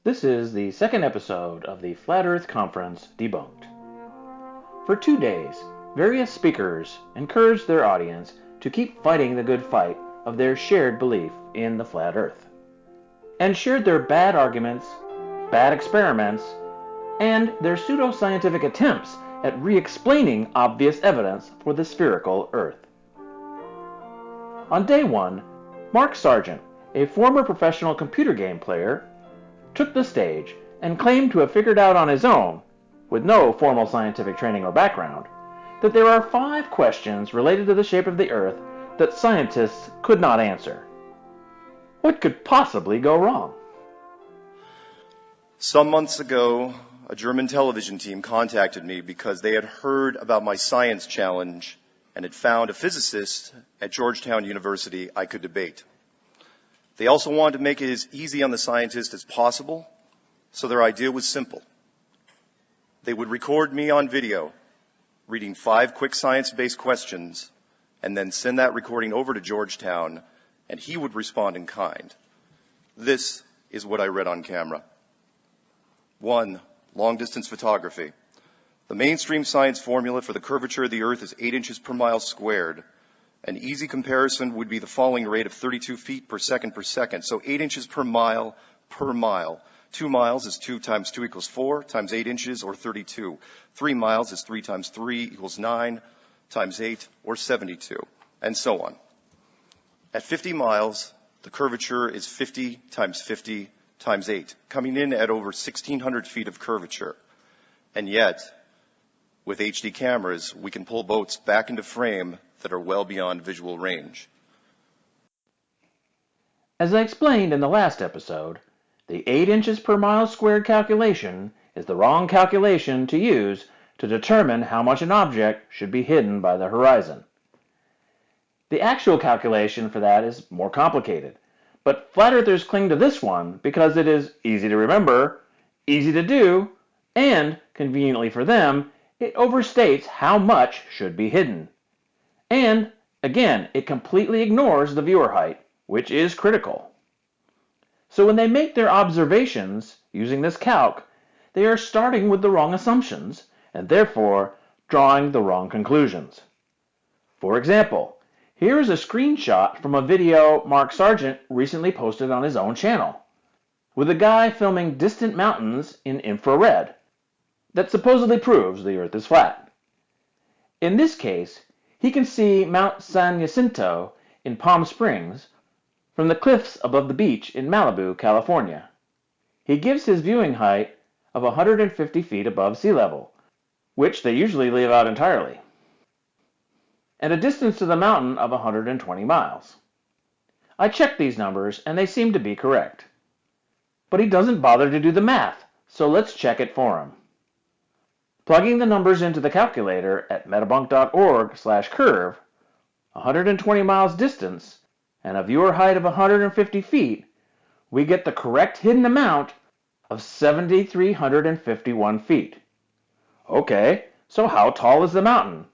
This is the second episode of the Flat Earth Conference Debunked. For 2 days, various speakers encouraged their audience to keep fighting the good fight of their shared belief in the flat Earth, and shared their bad arguments, bad experiments, and their pseudo-scientific attempts at re-explaining obvious evidence for the spherical Earth. On day 1, Mark Sargent, a former professional computer game player, took the stage and claimed to have figured out on his own, with no formal scientific training or background, that there are 5 questions related to the shape of the Earth that scientists could not answer. What could possibly go wrong? Some months ago, a German television team contacted me because they had heard about my science challenge and had found a physicist at Georgetown University I could debate. They also wanted to make it as easy on the scientist as possible, so their idea was simple. They would record me on video, reading 5 quick science-based questions, and then send that recording over to Georgetown, and he would respond in kind. This is what I read on camera. 1. Long-distance photography. The mainstream science formula for the curvature of the Earth is 8 inches per mile squared. An easy comparison would be the falling rate of 32 feet per second per second. So 8 inches per mile per mile. 2 miles is 2 times 2 equals 4 times 8 inches or 32. 3 miles is 3 times 3 equals 9 times 8 or 72, and so on. At 50 miles, the curvature is 50 times 50 times 8, coming in at over 1,600 feet of curvature. And yet, with HD cameras, we can pull boats back into frame that are well beyond visual range. As I explained in the last episode, the 8 inches per mile squared calculation is the wrong calculation to use to determine how much an object should be hidden by the horizon. The actual calculation for that is more complicated, but flat earthers cling to this one because it is easy to remember, easy to do, and, conveniently for them, it overstates how much should be hidden. And, again, it completely ignores the viewer height, which is critical. So when they make their observations using this calc, they are starting with the wrong assumptions, and therefore drawing the wrong conclusions. For example, here is a screenshot from a video Mark Sargent recently posted on his own channel, with a guy filming distant mountains in infrared that supposedly proves the Earth is flat. In this case, he can see Mount San Jacinto in Palm Springs from the cliffs above the beach in Malibu, California. He gives his viewing height of 150 feet above sea level, which they usually leave out entirely, and a distance to the mountain of 120 miles. I checked these numbers and they seem to be correct. But he doesn't bother to do the math, so let's check it for him. Plugging the numbers into the calculator at metabunk.org/curve, 120 miles distance, and a viewer height of 150 feet, we get the correct hidden amount of 7,351 feet. Okay, so how tall is the mountain?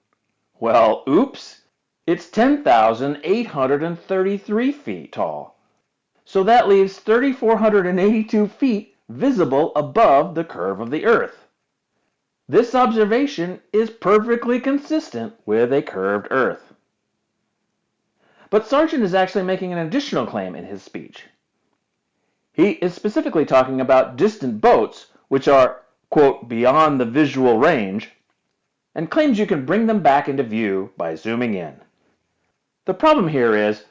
Well, oops, it's 10,833 feet tall. So that leaves 3,482 feet visible above the curve of the Earth. This observation is perfectly consistent with a curved Earth. But Sargent is actually making an additional claim in his speech. He is specifically talking about distant boats, which are, quote, beyond the visual range, and claims you can bring them back into view by zooming in. The problem here is,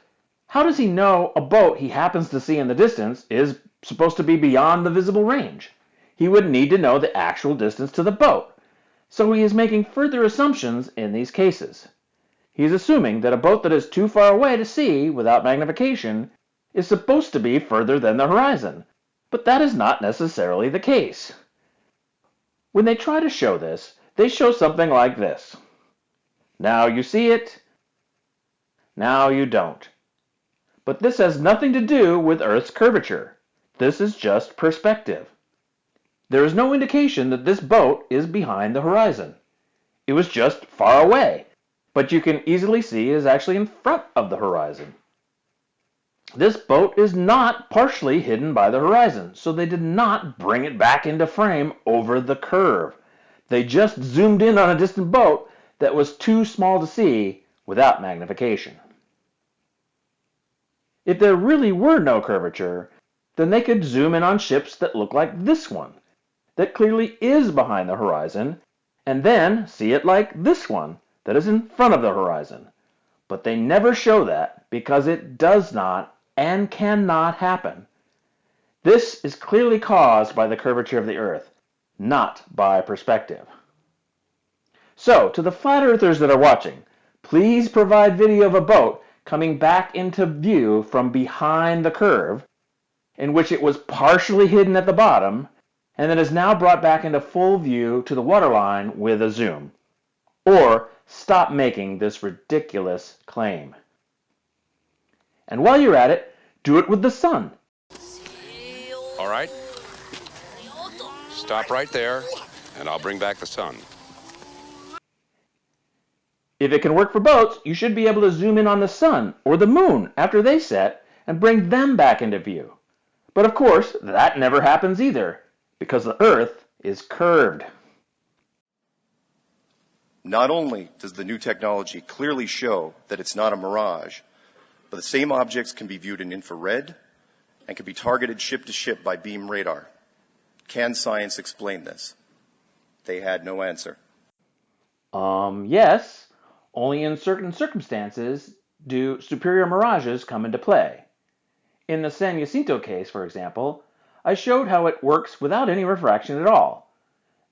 how does he know a boat he happens to see in the distance is supposed to be beyond the visible range? He would need to know the actual distance to the boat, so he is making further assumptions in these cases. He is assuming that a boat that is too far away to see without magnification is supposed to be further than the horizon, but that is not necessarily the case. When they try to show this, they show something like this. Now you see it, now you don't. But this has nothing to do with Earth's curvature. This is just perspective. There is no indication that this boat is behind the horizon. It was just far away, but you can easily see it is actually in front of the horizon. This boat is not partially hidden by the horizon, so they did not bring it back into frame over the curve. They just zoomed in on a distant boat that was too small to see without magnification. If there really were no curvature, then they could zoom in on ships that look like this one, that clearly is behind the horizon, and then see it like this one, that is in front of the horizon. But they never show that because it does not and cannot happen. This is clearly caused by the curvature of the Earth, not by perspective. So, to the flat earthers that are watching, please provide video of a boat coming back into view from behind the curve, in which it was partially hidden at the bottom, and then is now brought back into full view to the waterline with a zoom. Or stop making this ridiculous claim. And while you're at it, do it with the sun. All right. Stop right there, and I'll bring back the sun. If it can work for boats, you should be able to zoom in on the sun or the moon after they set and bring them back into view. But of course, that never happens either, because the Earth is curved. Not only does the new technology clearly show that it's not a mirage, but the same objects can be viewed in infrared and can be targeted ship to ship by beam radar. Can science explain this? They had no answer. Yes, only in certain circumstances do superior mirages come into play. In the San Jacinto case, for example, I showed how it works without any refraction at all.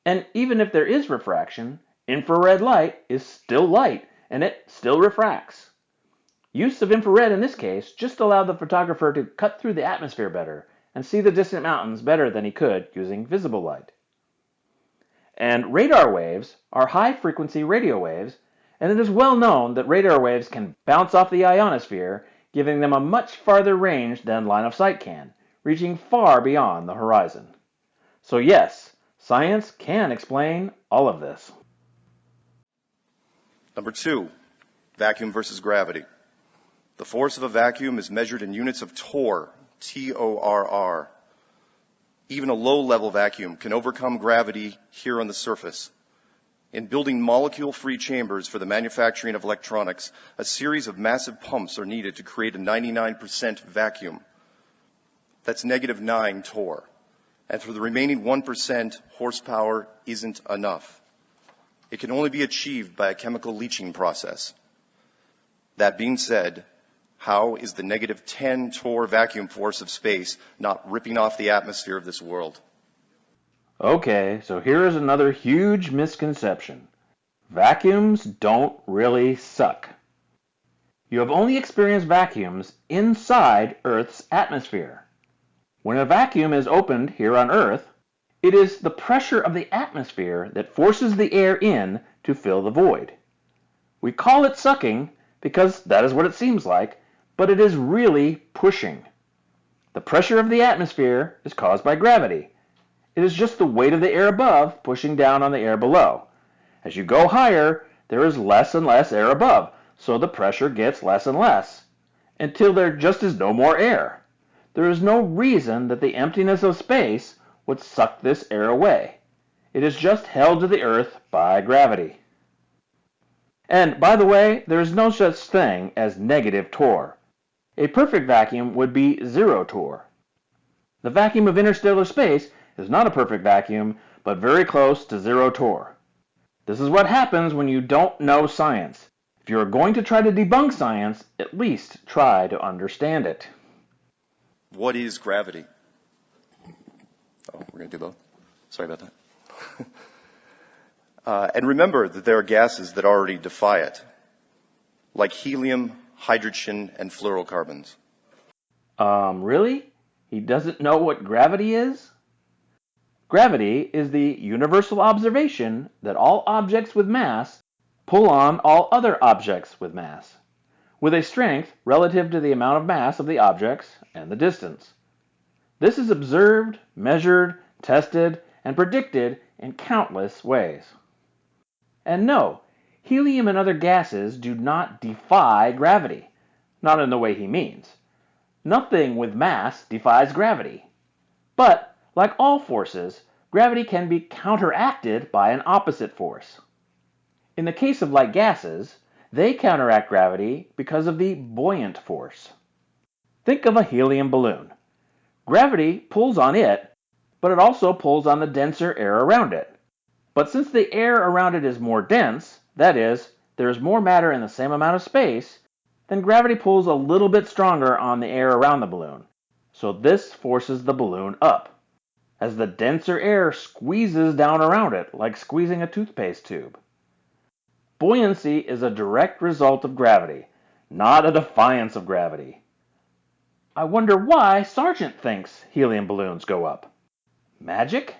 And even if there is refraction, infrared light is still light, and it still refracts. Use of infrared in this case just allowed the photographer to cut through the atmosphere better and see the distant mountains better than he could using visible light. And radar waves are high-frequency radio waves, and it is well known that radar waves can bounce off the ionosphere, giving them a much farther range than line of sight can, reaching far beyond the horizon. So yes, science can explain all of this. Number 2, vacuum versus gravity. The force of a vacuum is measured in units of torr, T-O-R-R. Even a low-level vacuum can overcome gravity here on the surface. In building molecule-free chambers for the manufacturing of electronics, a series of massive pumps are needed to create a 99% vacuum. That's -9 torr. And for the remaining 1%, horsepower isn't enough. It can only be achieved by a chemical leaching process. That being said, how is the -10 torr vacuum force of space not ripping off the atmosphere of this world? Okay, so here is another huge misconception. Vacuums don't really suck. You have only experienced vacuums inside Earth's atmosphere. When a vacuum is opened here on Earth, it is the pressure of the atmosphere that forces the air in to fill the void. We call it sucking because that is what it seems like, but it is really pushing. The pressure of the atmosphere is caused by gravity. It is just the weight of the air above pushing down on the air below. As you go higher, there is less and less air above, so the pressure gets less and less, until there just is no more air. There is no reason that the emptiness of space would suck this air away. It is just held to the Earth by gravity. And by the way, there is no such thing as negative torr. A perfect vacuum would be 0 torr. The vacuum of interstellar space is not a perfect vacuum, but very close to 0 torr. This is what happens when you don't know science. If you are going to try to debunk science, at least try to understand it. What is gravity? Oh, we're going to do both. Sorry about that. And remember that there are gases that already defy it, like helium, hydrogen, and fluorocarbons. Really? He doesn't know what gravity is? Gravity is the universal observation that all objects with mass pull on all other objects with mass, with a strength relative to the amount of mass of the objects and the distance. This is observed, measured, tested, and predicted in countless ways. And no, helium and other gases do not defy gravity, not in the way he means. Nothing with mass defies gravity. But, like all forces, gravity can be counteracted by an opposite force. In the case of light gases, they counteract gravity because of the buoyant force. Think of a helium balloon. Gravity pulls on it, but it also pulls on the denser air around it. But since the air around it is more dense, that is, there is more matter in the same amount of space, then gravity pulls a little bit stronger on the air around the balloon. So this forces the balloon up, as the denser air squeezes down around it, like squeezing a toothpaste tube. Buoyancy is a direct result of gravity, not a defiance of gravity. I wonder why Sargent thinks helium balloons go up. Magic?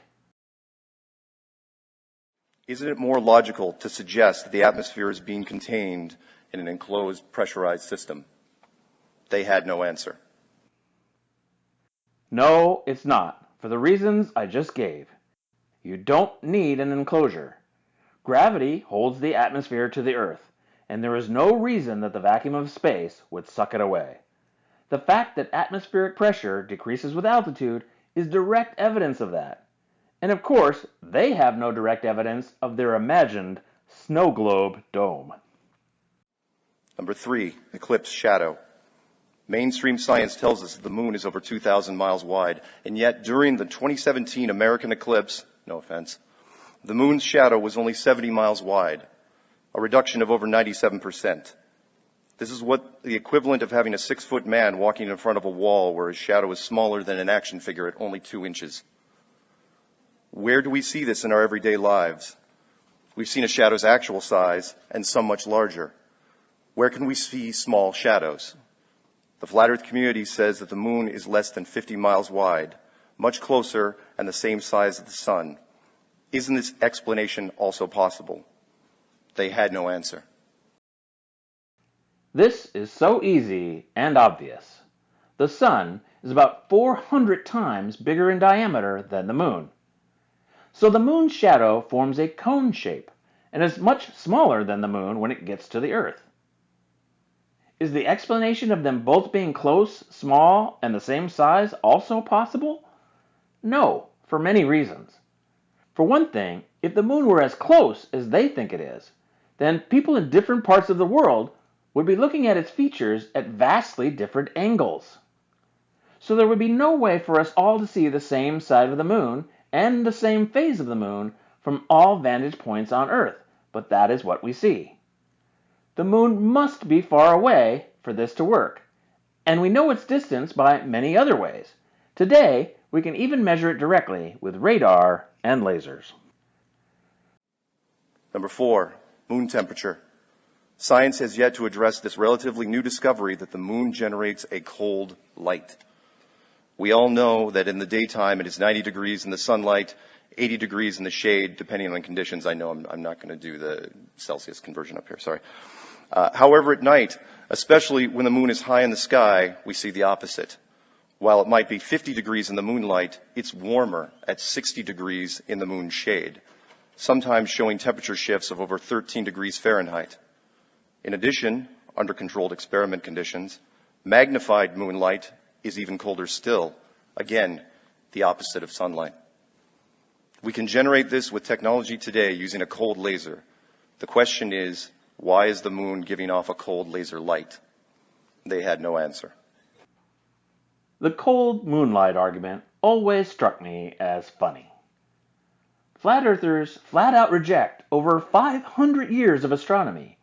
Isn't it more logical to suggest that the atmosphere is being contained in an enclosed, pressurized system? They had no answer. No, it's not, for the reasons I just gave. You don't need an enclosure. Gravity holds the atmosphere to the Earth, and there is no reason that the vacuum of space would suck it away. The fact that atmospheric pressure decreases with altitude is direct evidence of that. And of course, they have no direct evidence of their imagined snow globe dome. Number 3, eclipse shadow. Mainstream science tells us that the moon is over 2,000 miles wide, and yet during the 2017 American eclipse, no offense, the moon's shadow was only 70 miles wide, a reduction of over 97%. This is what the equivalent of having a 6-foot man walking in front of a wall where his shadow is smaller than an action figure at only 2 inches. Where do we see this in our everyday lives? We've seen a shadow's actual size and some much larger. Where can we see small shadows? The flat earth community says that the moon is less than 50 miles wide, much closer and the same size as the sun. Isn't this explanation also possible? They had no answer. This is so easy and obvious. The sun is about 400 times bigger in diameter than the moon. So the moon's shadow forms a cone shape and is much smaller than the moon when it gets to the Earth. Is the explanation of them both being close, small, and the same size also possible? No, for many reasons. For one thing, if the moon were as close as they think it is, then people in different parts of the world would be looking at its features at vastly different angles. So there would be no way for us all to see the same side of the moon and the same phase of the moon from all vantage points on Earth, but that is what we see. The moon must be far away for this to work, and we know its distance by many other ways. Today, we can even measure it directly with radar and lasers. Number 4, moon temperature. Science has yet to address this relatively new discovery that the moon generates a cold light. We all know that in the daytime it is 90 degrees in the sunlight, 80 degrees in the shade, depending on conditions. I know I'm not going to do the Celsius conversion up here, sorry. However, at night, especially when the moon is high in the sky, we see the opposite. While it might be 50 degrees in the moonlight, it's warmer at 60 degrees in the moon's shade, sometimes showing temperature shifts of over 13 degrees Fahrenheit. In addition, under controlled experiment conditions, magnified moonlight is even colder still. Again, the opposite of sunlight. We can generate this with technology today using a cold laser. The question is, why is the moon giving off a cold laser light? They had no answer. The cold moonlight argument always struck me as funny. Flat earthers flat out reject over 500 years of astronomy,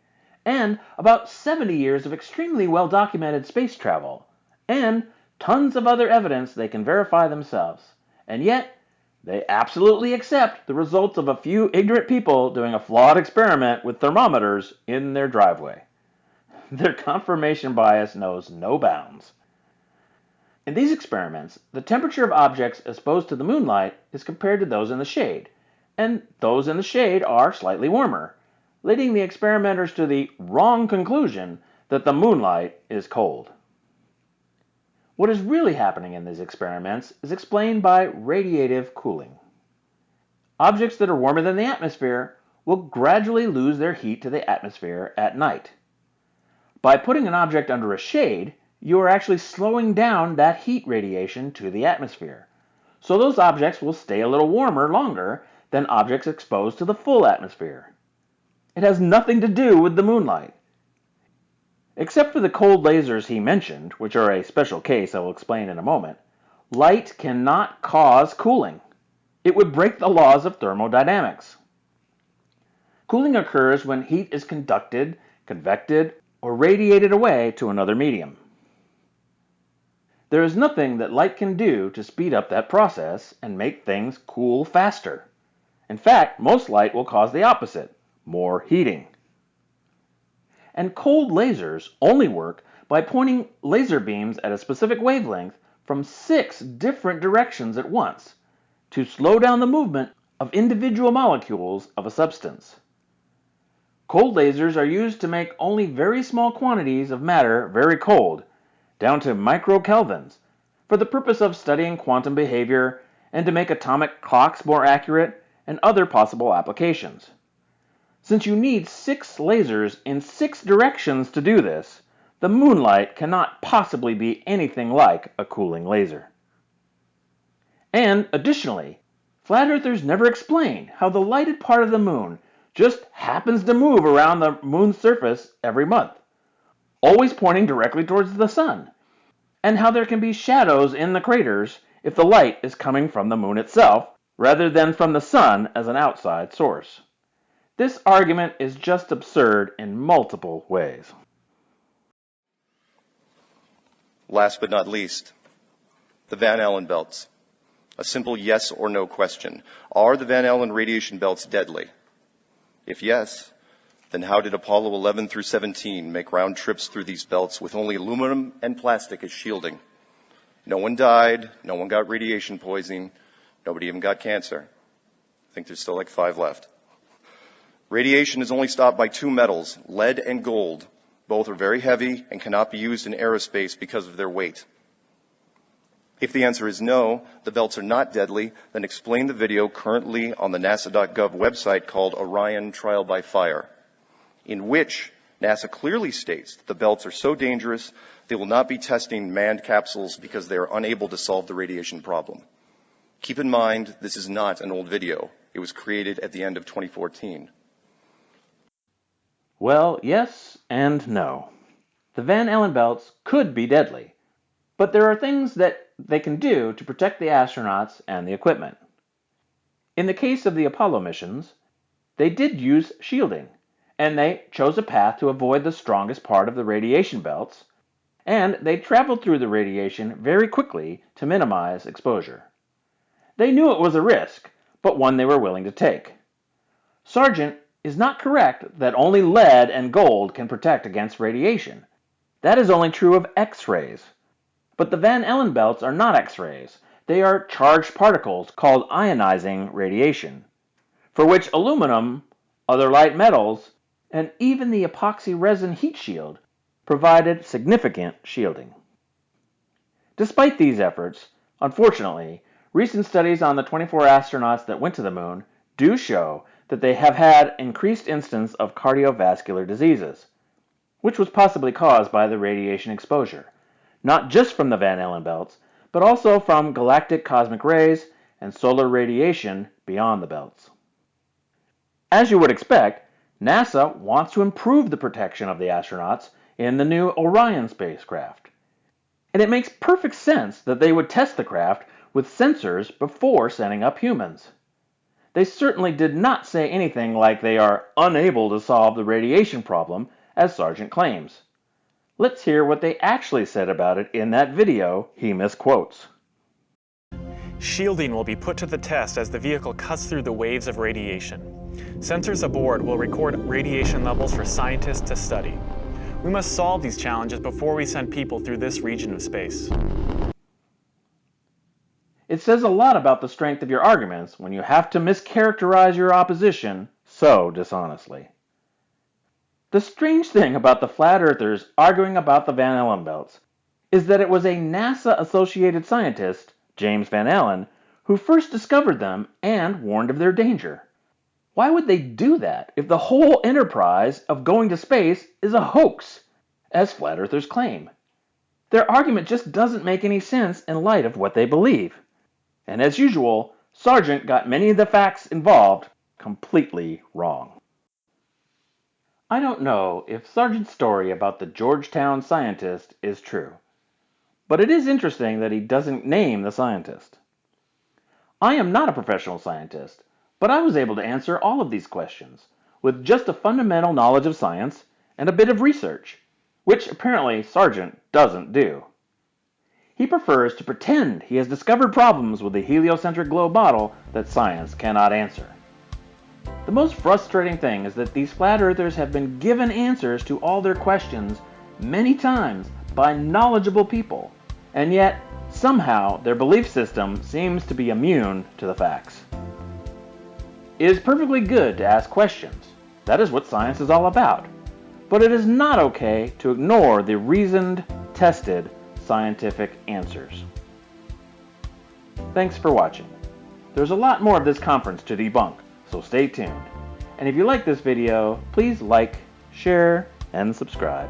and about 70 years of extremely well-documented space travel, and tons of other evidence they can verify themselves. And yet, they absolutely accept the results of a few ignorant people doing a flawed experiment with thermometers in their driveway. Their confirmation bias knows no bounds. In these experiments, the temperature of objects exposed to the moonlight is compared to those in the shade, and those in the shade are slightly warmer, leading the experimenters to the wrong conclusion that the moonlight is cold. What is really happening in these experiments is explained by radiative cooling. Objects that are warmer than the atmosphere will gradually lose their heat to the atmosphere at night. By putting an object under a shade, you are actually slowing down that heat radiation to the atmosphere. So those objects will stay a little warmer longer than objects exposed to the full atmosphere. It has nothing to do with the moonlight. Except for the cold lasers he mentioned, which are a special case I will explain in a moment, light cannot cause cooling. It would break the laws of thermodynamics. Cooling occurs when heat is conducted, convected, or radiated away to another medium. There is nothing that light can do to speed up that process and make things cool faster. In fact, most light will cause the opposite, more heating. And cold lasers only work by pointing laser beams at a specific wavelength from 6 different directions at once to slow down the movement of individual molecules of a substance. Cold lasers are used to make only very small quantities of matter very cold, down to microkelvins, for the purpose of studying quantum behavior and to make atomic clocks more accurate and other possible applications. Since you need 6 lasers in 6 directions to do this, the moonlight cannot possibly be anything like a cooling laser. And additionally, flat earthers never explain how the lighted part of the moon just happens to move around the moon's surface every month, always pointing directly towards the sun, and how there can be shadows in the craters if the light is coming from the moon itself rather than from the sun as an outside source. This argument is just absurd in multiple ways. Last but not least, the Van Allen belts. A simple yes or no question. Are the Van Allen radiation belts deadly? If yes, then how did Apollo 11 through 17 make round trips through these belts with only aluminum and plastic as shielding? No one died, no one got radiation poisoning, nobody even got cancer. I think there's still like 5 left. Radiation is only stopped by 2 metals, lead and gold. Both are very heavy and cannot be used in aerospace because of their weight. If the answer is no, the belts are not deadly, then explain the video currently on the NASA.gov website called Orion Trial by Fire, in which NASA clearly states that the belts are so dangerous they will not be testing manned capsules because they are unable to solve the radiation problem. Keep in mind, this is not an old video. It was created at the end of 2014. Well, yes and no. The Van Allen belts could be deadly, but there are things that they can do to protect the astronauts and the equipment. In the case of the Apollo missions, they did use shielding, and they chose a path to avoid the strongest part of the radiation belts, and they traveled through the radiation very quickly to minimize exposure. They knew it was a risk, but one they were willing to take. Sargent is not correct that only lead and gold can protect against radiation. That is only true of X-rays. But the Van Allen belts are not X-rays. They are charged particles called ionizing radiation, for which aluminum, other light metals, and even the epoxy resin heat shield provided significant shielding. Despite these efforts, unfortunately, recent studies on the 24 astronauts that went to the moon do show that they have had increased incidence of cardiovascular diseases, which was possibly caused by the radiation exposure, not just from the Van Allen belts, but also from galactic cosmic rays and solar radiation beyond the belts. As you would expect, NASA wants to improve the protection of the astronauts in the new Orion spacecraft. And it makes perfect sense that they would test the craft with sensors before sending up humans. They certainly did not say anything like they are unable to solve the radiation problem, as Sargent claims. Let's hear what they actually said about it in that video he misquotes. Shielding will be put to the test as the vehicle cuts through the waves of radiation. Sensors aboard will record radiation levels for scientists to study. We must solve these challenges before we send people through this region of space. It says a lot about the strength of your arguments when you have to mischaracterize your opposition so dishonestly. The strange thing about the flat earthers arguing about the Van Allen belts is that it was a NASA-associated scientist, James Van Allen, who first discovered them and warned of their danger. Why would they do that if the whole enterprise of going to space is a hoax, as flat earthers claim? Their argument just doesn't make any sense in light of what they believe. And as usual, Sargent got many of the facts involved completely wrong. I don't know if Sargent's story about the Georgetown scientist is true, but it is interesting that he doesn't name the scientist. I am not a professional scientist, but I was able to answer all of these questions with just a fundamental knowledge of science and a bit of research, which apparently Sargent doesn't do. He prefers to pretend he has discovered problems with the heliocentric globe model that science cannot answer. The most frustrating thing is that these flat earthers have been given answers to all their questions many times by knowledgeable people, and yet somehow their belief system seems to be immune to the facts. It is perfectly good to ask questions. That is what science is all about. But it is not okay to ignore the reasoned, tested, scientific answers. Thanks for watching. There's a lot more of this conference to debunk, so stay tuned. And if you like this video, please like, share, and subscribe.